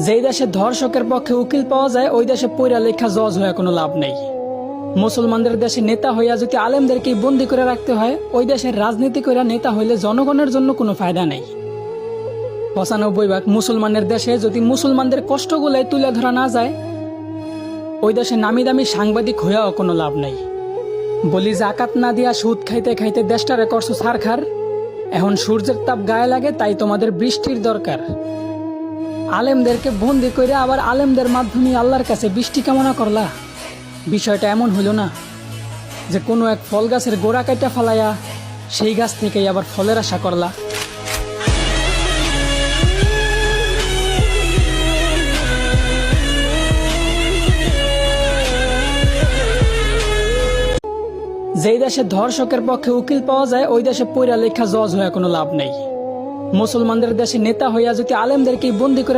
যেই দেশে ধর্ষকের পক্ষে উকিল পাওয়া যায় ওই দেশে পইরা লেখা জজ হয়ে কোনো লাভ নেই। মুসলমানদের দেশে নেতা হইয়া যদি আলেমদেরকে বন্দি করে রাখতে হয়, ওই দেশের রাজনীতি করে নেতা হইলে জনগণের জন্য কোনো ফায়দা নেই। ৯৫% মুসলমানের দেশে যদি মুসলমানদের কষ্টগুলাই তুলে ধরা না যায়, ওই দেশে নামি দামি সাংবাদিক হইয়াও কোনো লাভ নেই। বলি জাকাত না দিয়া সুদ খাইতে খাইতে দেশটারে করছো ছারখার। এখন সূর্যের তাপ গায়ে লাগে, তাই তোমাদের বৃষ্টির দরকার। আলেমদেরকে বন্দি করে আবার আলেমদের মাধ্যমে আল্লাহর কাছে বৃষ্টি কামনা করলা। বিষয়টা এমন হইল না যে কোনো এক ফল গাছের গোড়া কাটা ফালাইয়া সেই গাছ থেকেই আবার ফলের আশা করলা। যেই দেশে ধর্ষকের পক্ষে উকিল পাওয়া যায় ওই দেশে পইরা লেখা জজ হয়ে কোনো লাভ নেই। মুসলমানদের দেশে নেতা হইয়া যদি আলেমদেরকে বন্দি করে